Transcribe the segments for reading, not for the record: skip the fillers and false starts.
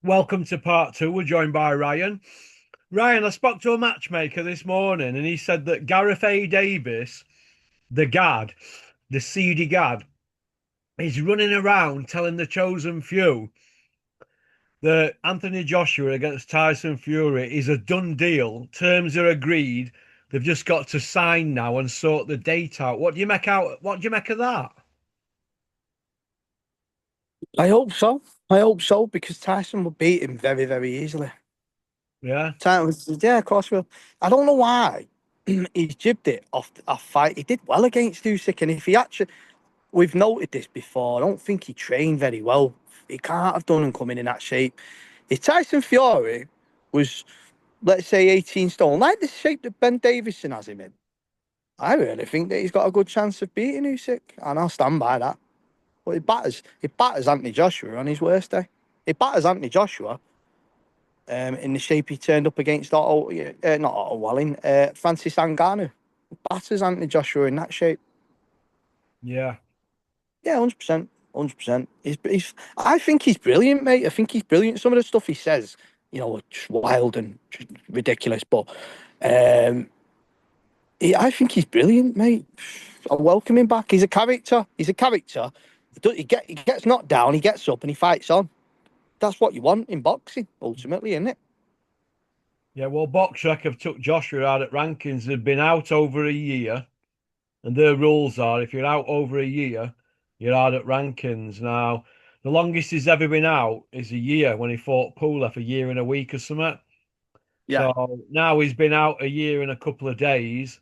Welcome to part two. We're joined by Ryan. Ryan, I spoke to a matchmaker this morning and he said that Gareth A. Davis, the GAD, the seedy GAD, is running around telling the chosen few that Anthony Joshua against Tyson Fury is a done deal. Terms are agreed. They've just got to sign now and sort the date out. What do you make out? What do you make of that? I hope so. I hope so because Tyson will beat him very, very easily. Yeah, Yeah, of course will. I don't know why he's jibbed it off a fight. He did well against Usyk, and if he actually, we've noted this before. I don't think he trained very well. He can't have done and coming in that shape. If Tyson Fury was, let's say, 18 stone, like the shape that Ben Davison has him in, I really think that he's got a good chance of beating Usyk, and I'll stand by that. But it batters Anthony Joshua on his worst day. It batters Anthony Joshua in the shape he turned up against not Otto Walling, Francis Ngannou. Batters Anthony Joshua in that shape. yeah. Yeah, 100%. 100%. I think he's brilliant, mate. I think he's brilliant. Some of the stuff he says, just wild and just ridiculous. But I think he's brilliant, mate. I welcome him back. He's a character. He's a character. He gets knocked down, he gets up and he fights on. That's what you want in boxing, ultimately, isn't it? Yeah, well, BoxRec have took Joshua out at rankings. They've been out over a year. And their rules are if you're out over a year, you're out at rankings. Now, the longest he's ever been out is a year when he fought Pula for a year and a week or something. Yeah. So now he's been out a year and a couple of days.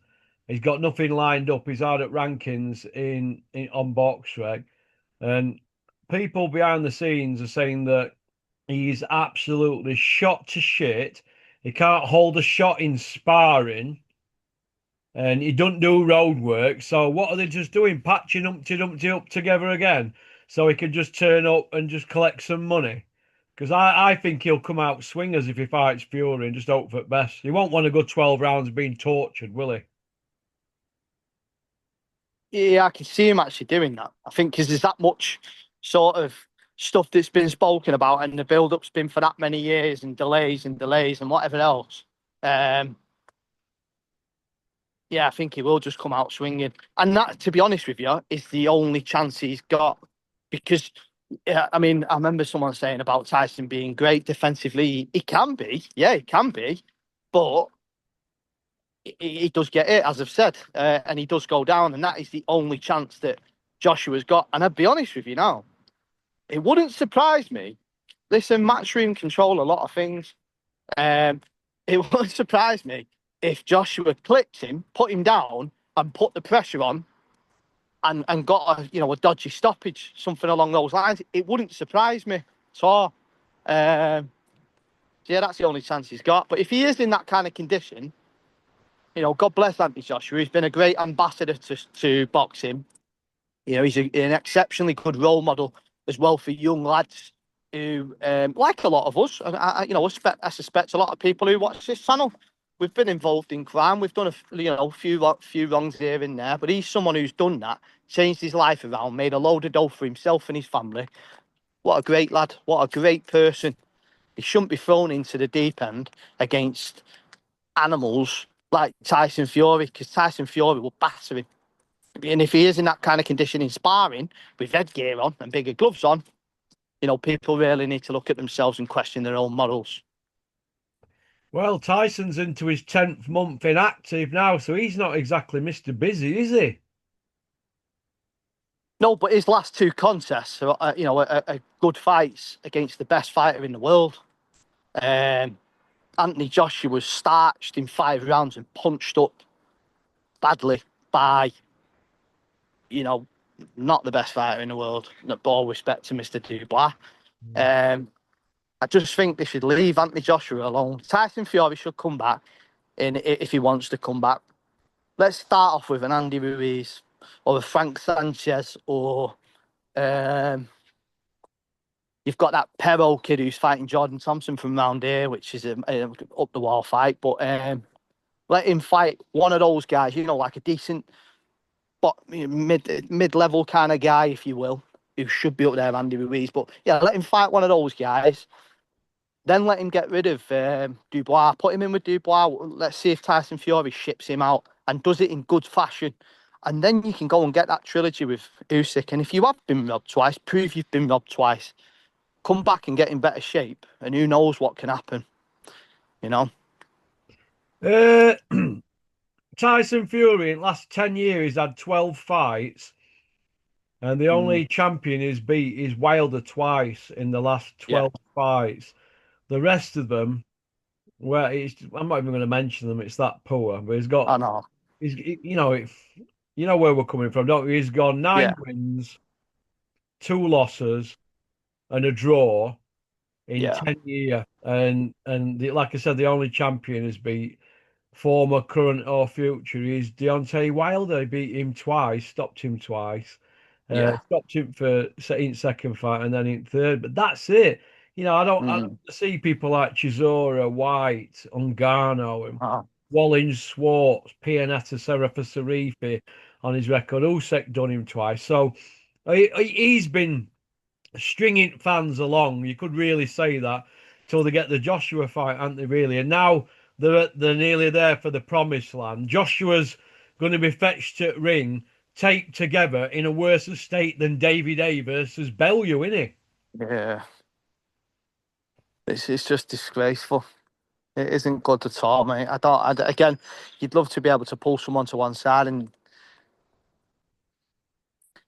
He's got nothing lined up. He's out at rankings in on BoxRec. And people behind the scenes are saying that he's absolutely shot to shit. He can't hold a shot in sparring and he don't do road work. So what are they just doing? Patching Humpty Dumpty up together again, so he can just turn up and just collect some money. Because I think he'll come out swingers if he fights Fury and just hope for the best. He won't want to go 12 rounds being tortured, will he? Yeah, I can see him actually doing that. I think because there's that much sort of stuff that's been spoken about, and the build-up's been for that many years, and delays and whatever else. Um, yeah, I think he will just come out swinging, and that, to be honest with you, is the only chance he's got. Because, yeah, I mean, I remember someone saying about Tyson being great defensively. He can be, yeah, he can be, but he does get it, as I've said, and he does go down, and that is the only chance that Joshua's got. And I'll be honest with you now, it wouldn't surprise me. Listen, Matchroom control a lot of things. Um, it wouldn't surprise me if Joshua clipped him, put him down, and put the pressure on, and got a dodgy stoppage, something along those lines. It wouldn't surprise me at all. Yeah, that's the only chance he's got. But if he is in that kind of condition, God bless Anthony Joshua. He's been a great ambassador to boxing. He's an exceptionally good role model as well for young lads who, like a lot of us, and I suspect a lot of people who watch this channel, we've been involved in crime. We've done a few wrongs here and there, but he's someone who's done that, changed his life around, made a load of dough for himself and his family. What a great lad! What a great person! He shouldn't be thrown into the deep end against animals like Tyson Fury, because Tyson Fury will batter him. And if he is in that kind of condition in sparring with headgear on and bigger gloves on, people really need to look at themselves and question their own morals. Well, Tyson's into his 10th month inactive now, so he's not exactly Mr. Busy, is he? No, but his last two contests are, good fights against the best fighter in the world. Anthony Joshua was starched in 5 rounds and punched up badly by, you know, not the best fighter in the world. All respect to Mr. Dubois. Um, I just think they should leave Anthony Joshua alone. Tyson Fury should come back if he wants to come back. Let's start off with an Andy Ruiz or a Frank Sanchez, or you've got that Perro kid who's fighting Jordan Thompson from round here, which is a up the wall fight. But let him fight one of those guys, like a decent but mid level kind of guy, if you will, who should be up there, Andy Ruiz. But yeah, let him fight one of those guys. Then let him get rid of Dubois. Put him in with Dubois. Let's see if Tyson Fury ships him out and does it in good fashion. And then you can go and get that trilogy with Usyk. And if you have been robbed twice, prove you've been robbed twice. Come back and get in better shape, and who knows what can happen, you know? Tyson Fury in the last 10 years had 12 fights, and the only champion is beat is Wilder twice in the last Yeah, 12 fights. The rest of them, well, I'm not even going to mention them. It's that poor. But I know. you know where we're coming from, don't you? He's got Yeah, 9 wins, 2 losses, and a draw in yeah, 10 years. Like I said, the only champion has beat former, current, or future is Deontay Wilder. He beat him twice, stopped him twice, yeah. stopped him in second fight and then in third. But that's it. I don't Mm. see people like Chisora, White, Ungano, and Oh, Wallins, Swartz, Pianetta, Serapha Sarifi on his record. Usyk done him twice. So he's been stringing fans along. You could really say that till they get the Joshua fight, aren't they? Really, and now they're nearly there for the promised land. Joshua's going to be fetched to ring, taped together in a worse state than David A versus Bellew, isn't he? yeah. It's just disgraceful. It isn't good at all, mate. Again, you'd love to be able to pull someone to one side, and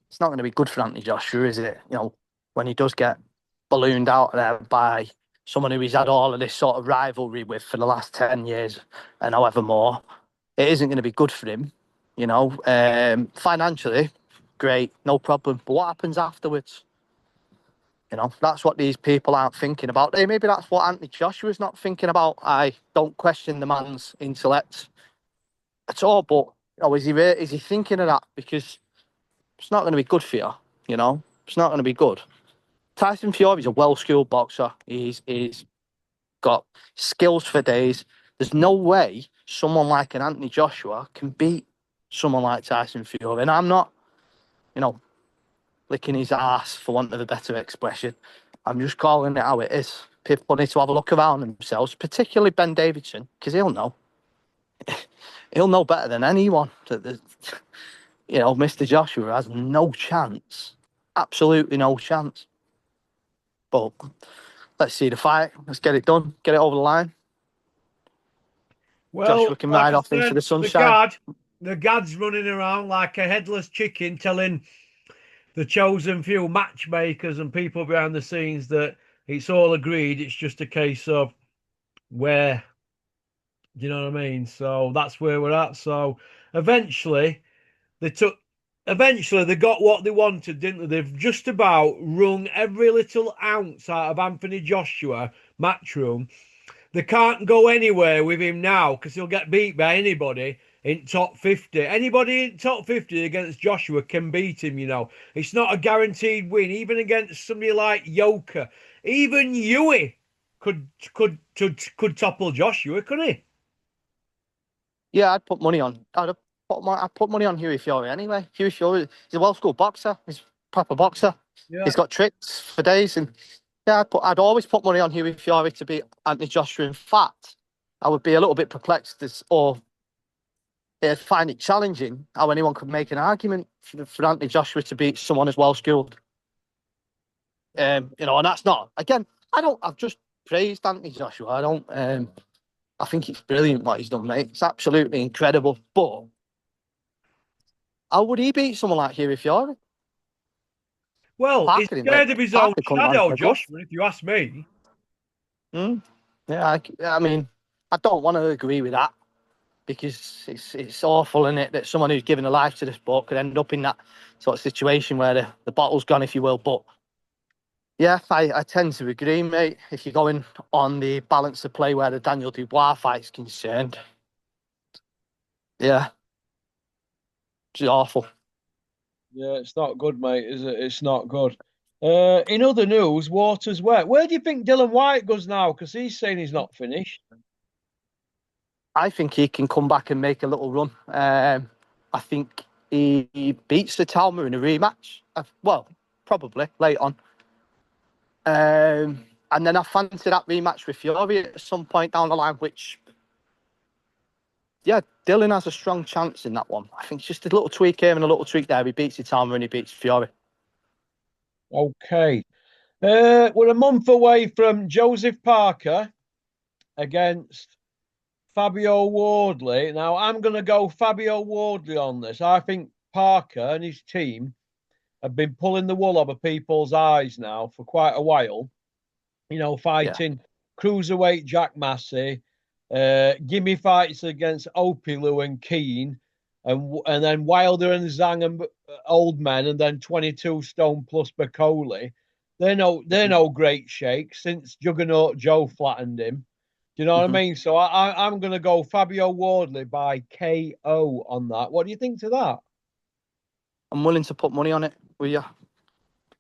it's not going to be good for Anthony Joshua, is it? You know, when he does get ballooned out there by someone who he's had all of this sort of rivalry with for the last 10 years and however more, it isn't going to be good for him. You know, financially, great, no problem. But what happens afterwards? You know, that's what these people aren't thinking about. Maybe that's what Anthony Joshua's not thinking about. I don't question the man's intellect at all, but is he thinking of that? Because it's not going to be good for you. You know, it's not going to be good. Tyson Fury's a well-skilled boxer. He's got skills for days. There's no way someone like an Anthony Joshua can beat someone like Tyson Fury. And I'm not, you know, licking his ass for want of a better expression. I'm just calling it how it is. People need to have a look around themselves, particularly Ben Davidson, because he'll know. He'll know better than anyone that Mr. Joshua has no chance. Absolutely no chance. But let's see the fight. Let's get it done. Get it over the line. Well, Joshua can like ride I off into said, the the sunshine. guard, the gad's running around like a headless chicken, telling the chosen few matchmakers and people behind the scenes that it's all agreed. It's just a case of where, do you know what I mean? So that's where we're at. So eventually they took, eventually they got what they wanted, didn't they? They've just about wrung every little ounce out of Anthony Joshua matchroom. They can't go anywhere with him now because he'll get beat by anybody in top 50. Anybody in top 50 against Joshua can beat him, you know. It's not a guaranteed win, even against somebody like Yoka. Even Yui could topple Joshua, couldn't he? Yeah, I'd put money on. I'd put money on Hughie Fury anyway. Hughie Fury, he's a well-schooled boxer. He's a proper boxer. Yeah. He's got tricks for days, and yeah, I'd always put money on Hughie Fury to beat Anthony Joshua. In fact, I would be a little bit perplexed or find it challenging how anyone could make an argument for Anthony Joshua to beat someone as well-schooled. And that's not again. I've just praised Anthony Joshua. I don't. I think it's brilliant what he's done, mate. It's absolutely incredible. But how would he beat someone like Hughie Fury? Well, he's Parker, scared of his own Parker couldn't land shadow, a good. Joshua, if you ask me. Mm. Yeah, I mean, I don't want to agree with that because it's awful, isn't it, that someone who's given a life to this sport could end up in that sort of situation where the bottle's gone, if you will. But yeah, I tend to agree, mate. If you're going on the balance of play where the Daniel Dubois fight's concerned, yeah, it's awful. Yeah, it's not good, mate, is it? It's not good. In other news, water's wet. Where do you think Dylan White goes now? Because he's saying he's not finished. I think he can come back and make a little run. I think he beats the Talma in a rematch. Well, probably late on. And then I fancy that rematch with Fury at some point down the line, which, yeah, Dylan has a strong chance in that one. I think it's just a little tweak here and a little tweak there. He beats Itama and he beats Fury. Okay. We're a month away from Joseph Parker against Fabio Wardley. Now, I'm going to go Fabio Wardley on this. I think Parker and his team have been pulling the wool over people's eyes now for quite a while. You know, Yeah. fighting cruiserweight Jack Massey, gimme fights against Opilu and Keane, and then Wilder and Zhang and old men, and then 22 stone plus Bacoli. They're no great shake since Juggernaut Joe flattened him. Do you know what I Mm-hmm. mean? So I'm going to go Fabio Wardley by KO on that. What do you think to that? I'm willing to put money on it with you.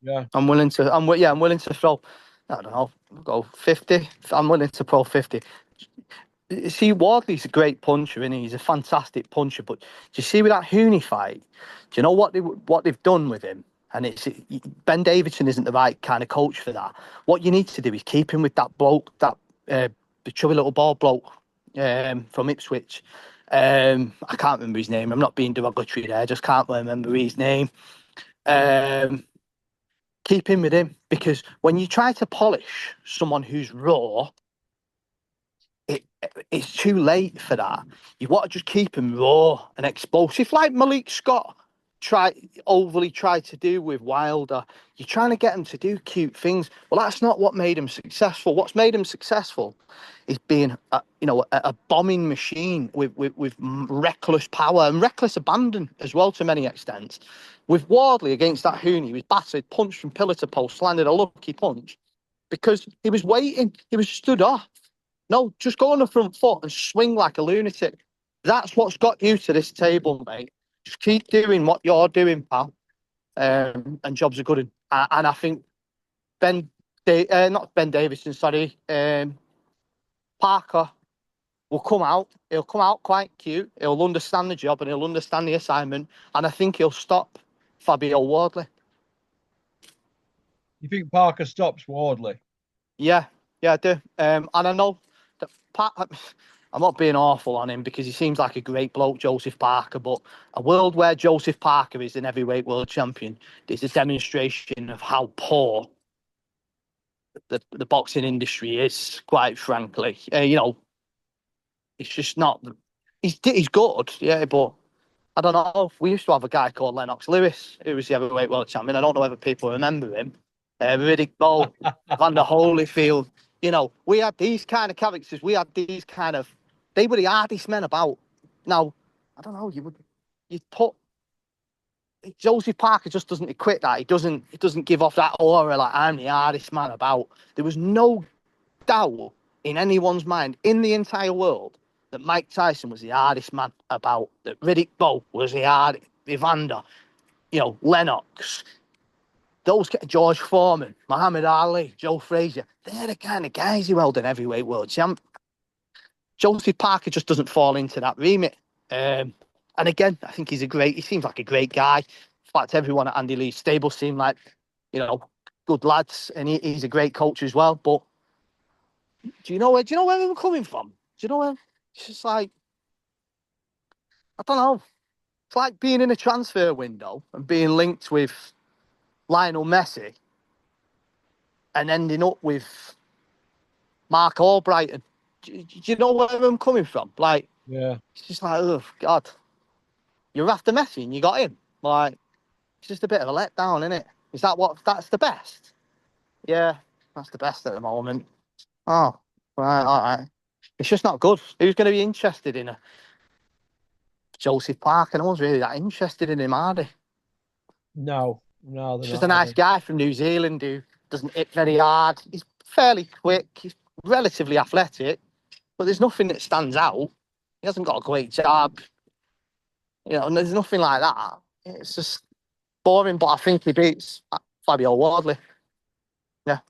Yeah. I'm willing to. I'm willing to throw. I don't know. Go 50. I'm willing to throw 50. See, Wardley's a great puncher, and he's a fantastic puncher. But do you see with that Hooney fight? Do you know what they've done with him? And it's Ben Davidson isn't the right kind of coach for that. What you need to do is keep him with that bloke, the chubby little bald bloke from Ipswich. I can't remember his name. I'm not being derogatory there. I just can't remember his name. Um, Keep him with him, because when you try to polish someone who's raw, it it's too late for that. You want to just keep him raw and explosive, like Malik Scott tried to do with Wilder. You're trying to get him to do cute things. Well, that's not what made him successful. What's made him successful is being a bombing machine with reckless power and reckless abandon as well, to many extents. With Wardley against that Hooney, he was battered, punched from pillar to post, landed a lucky punch because he was waiting. He was stood off. No, just go on the front foot and swing like a lunatic. That's what's got you to this table, mate. Just keep doing what you're doing, pal. And jobs are good. And I think not Ben Davison, sorry, Parker will come out. He'll come out quite cute. He'll understand the job and he'll understand the assignment. And I think he'll stop Fabio Wardley. You think Parker stops Wardley? Yeah, I do. And I know that I'm not being awful on him because he seems like a great bloke, Joseph Parker. But a world where Joseph Parker is an heavyweight world champion is a demonstration of how poor the boxing industry is, quite frankly. It's just not. He's good, yeah, but I don't know. We used to have a guy called Lennox Lewis who was the heavyweight world champion. I don't know whether people remember him. Riddick Bowe, Vander Holyfield. We had these kind of characters. We had these kind of. They were the hardest men about. Now, I don't know. You'd put Josie Parker just doesn't equate that. He doesn't give off that aura like I'm the hardest man about. There was no doubt in anyone's mind in the entire world that Mike Tyson was the hardest man about. That Riddick Bowe was the hardest. Evander, Lennox. Those George Foreman, Muhammad Ali, Joe Frazier, they're the kind of guys who held an heavyweight world champ. Josie Parker just doesn't fall into that remit. And again, I think he seems like a great guy. In fact, everyone at Andy Lee's stable seem like, good lads, and he's a great coach as well. But do you know where I'm coming from? Do you know where? It's just like, I don't know. It's like being in a transfer window and being linked with Lionel Messi and ending up with Mark Albrighton. Do you know where I'm coming from? Like, Yeah. it's just like, oh, God. You're after Messi and you got him. Like, it's just a bit of a letdown, isn't it? That's the best? Yeah, that's the best at the moment. Oh, right, all right. It's just not good. Who's going to be interested in a Joseph Parker? No one's really that interested in him, are they? No, they're He's just a not, are nice they? guy from New Zealand who doesn't hit very hard. He's fairly quick. He's relatively athletic, but there's nothing that stands out. He hasn't got a great jab. And there's nothing like that. It's just boring, but I think he beats Fabio Wardley. Yeah.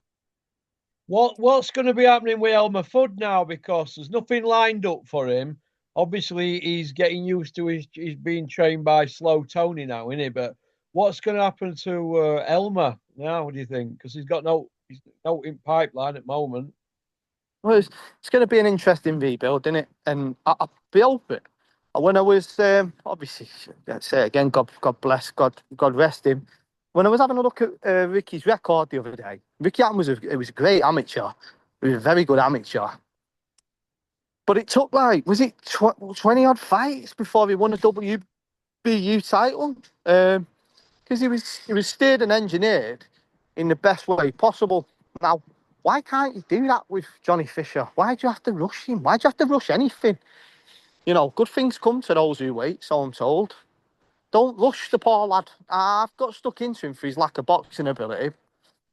What's going to be happening with Elmer Fudd now? Because there's nothing lined up for him. Obviously, he's getting used to he's being trained by Slow Tony now, isn't he? But what's going to happen to Elmer now? What do you think? Because he's got he's out in pipeline at the moment. Well, it's going to be an interesting rebuild, isn't it? And I'll be open. When I was obviously, let's say again, God bless, God rest him. When I was having a look at Ricky's record the other day, Ricky Hatton was a great amateur. He was a very good amateur. But it took like, was it 20 odd fights before he won a WBU title? Because he was steered and engineered in the best way possible. Now, why can't you do that with Johnny Fisher? Why do you have to rush him? Why do you have to rush anything? You know, good things come to those who wait, so I'm told. Don't rush the poor lad. I've got stuck into him for his lack of boxing ability,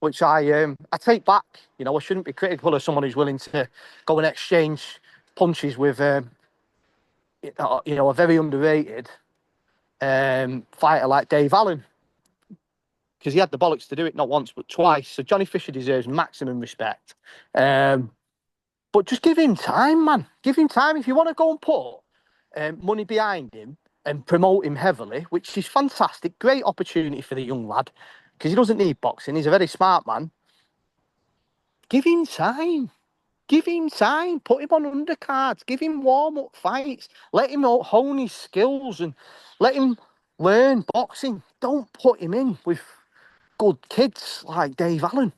which I take back. You know, I shouldn't be critical of someone who's willing to go and exchange punches with, you know, a very underrated fighter like Dave Allen, because he had the bollocks to do it not once but twice. So Johnny Fisher deserves maximum respect. But just give him time, man. Give him time. If you want to go and put money behind him and promote him heavily, which is fantastic, great opportunity for the young lad, because he doesn't need boxing. He's a very smart man. Give him time. Give him time. Put him on undercards. Give him warm-up fights. Let him hone his skills and let him learn boxing. Don't put him in with good kids like Dave Allen.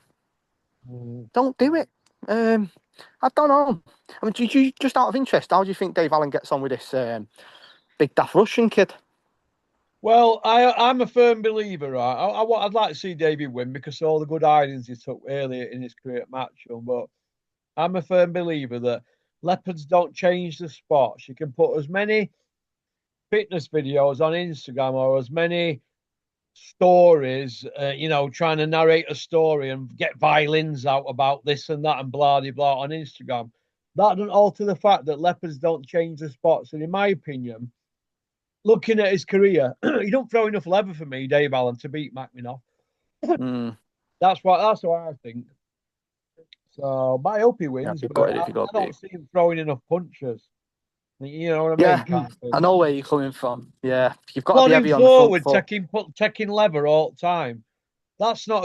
Don't do it. I don't know. I mean, just out of interest, how do you think Dave Allen gets on with this big daft Russian kid? Well, I'm a firm believer, right? I'd like to see David win because of all the good irons he took earlier in his career at Matchroom. But I'm a firm believer that leopards don't change the spots. You can put as many fitness videos on Instagram or as many stories, trying to narrate a story and get violins out about this and that and blah blah blah on Instagram. That doesn't alter the fact that leopards don't change the spots. And in my opinion, looking at his career, he don't throw enough leather for me, Dave Allen, to beat Macminoff. That's what I think. So, but I hope he Yeah, wins, you've but got it if you got I don't it. see him throwing enough punches. You know what I mean? Yeah, I know where you're coming from. Yeah, you've got to be Plodding heavy on the front forward, foot. taking leather all the time. That's not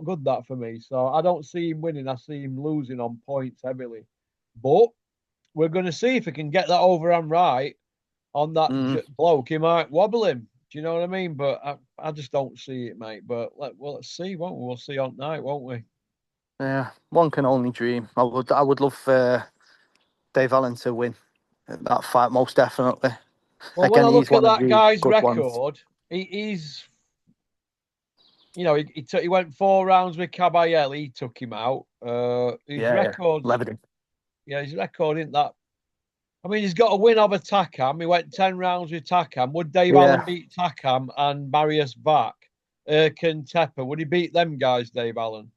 good. That for me. So I don't see him winning. I see him losing on points heavily. But we're going to see if he can get that overhand right on that bloke. He might wobble him. Do you know what I mean? But I just don't see it, mate. But let's see, won't we? We'll see on night, won't we? Yeah, one can only dream. I would love Dave Allen to win that fight, most definitely. Well, when I Again, he's look at one of that the guy's good ones. record, he's he went 4 rounds with Caballel. He took him out. His Yeah, records, Lebanon. yeah, his record isn't that. I mean, he's got a win over Takam. He went 10 rounds with Takam. Would Dave Allen Yeah, beat Takam and Marius Vac, Erkan Tepper? Would he beat them guys, Dave Allen?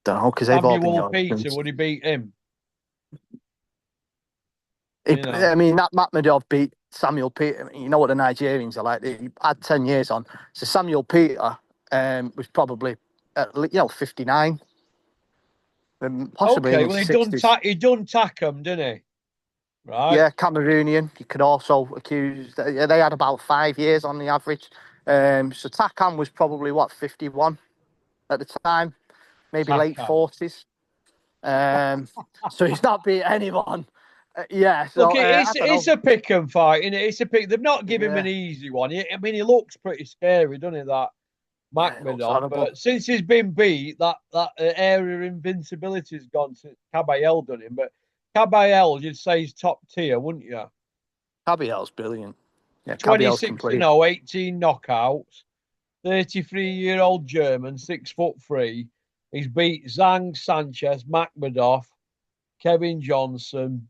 don't know, because they've all been Samuel Peter, Europeans. would he beat him? You know. I mean, that Makhmedov beat Samuel Peter. You know what the Nigerians are like. They had 10 years on. So Samuel Peter was probably, 59, possibly in Okay, his well, 60s. he done Takam, didn't he? Right. Yeah, Cameroonian. You could also accuse. They had about 5 years on the average. So Takan was probably, 51 at the time, maybe late Takam. 40s. So he's not beat anyone. Yeah, Look, so I don't it's know. a pick and fight, and it's a pick. They've not given him an Yeah, easy one. I mean, he looks pretty scary, doesn't he? That yeah, it looks Makhmedov, horrible. but since he's been beat, that area of invincibility's gone since Caballel done him. But Caballel, you'd say he's top tier, wouldn't you? Cabiel's brilliant. Yeah, Cabiel's 26 complete. 18 knockouts, 33-year-old German, 6'3". He's beat Zhang, Sanchez, Makhmedov, Kevin Johnson.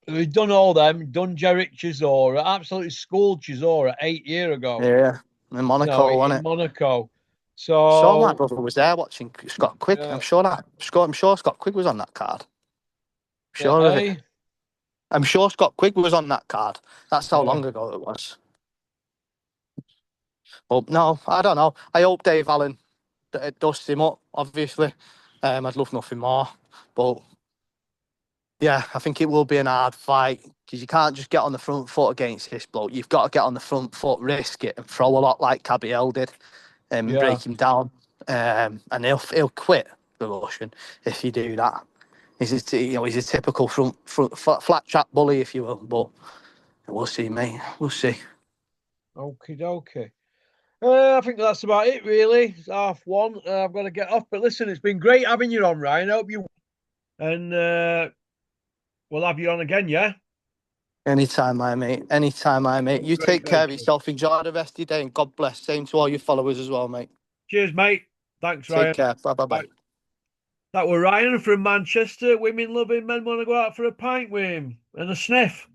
He's done all them, done Jerick Chisora, absolutely schooled Chisora 8 years ago, Yeah, in Monaco, in wasn't it? Monaco. Sure, my So, brother was there watching Scott Quigg. yeah, I'm sure Scott Quigg was on that card. yeah, Sure of it. eh? I'm sure Scott Quigg was on that card. That's how Yeah. long ago it was. But no, I don't know. I hope Dave Allen dusts him up, obviously. I'd love nothing more. But yeah, I think it will be an hard fight because you can't just get on the front foot against this bloke. You've got to get on the front foot, risk it, and throw a lot like Cabiel did and Yeah. break him down. and he'll quit the Russian if you do that. He's a typical front flat track bully, if you will. But we'll see, mate. We'll see. Okie dokie. I think that's about it, really. It's 1:30. I've got to get off. But listen, it's been great having you on, Ryan. I hope you and we'll have you on again, yeah? Anytime, my mate. Anytime, my mate. You Great, take care great. of yourself. Enjoy the rest of your day, and God bless. Same to all your followers as well, mate. Cheers, mate. Thanks, Take Ryan. care. Bye, bye, bye. Bye. That were Ryan from Manchester. Women loving men want to go out for a pint with him and a sniff.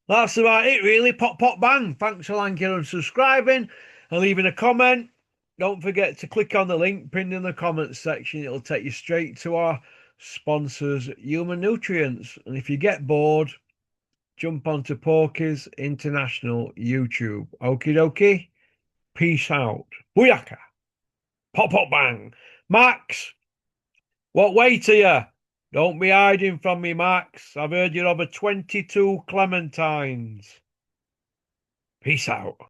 That's about it, really. Pop, pop, bang. Thanks for liking and subscribing and leaving a comment. Don't forget to click on the link pinned in the comments section. It'll take you straight to our sponsors, Human Nutrients. And if you get bored, jump onto PORKYS International YouTube. Okie dokie. Peace out. Booyaka. Pop, pop, bang. Max, what weight are you? Don't be hiding from me, Max. I've heard you're over 22 clementines. Peace out.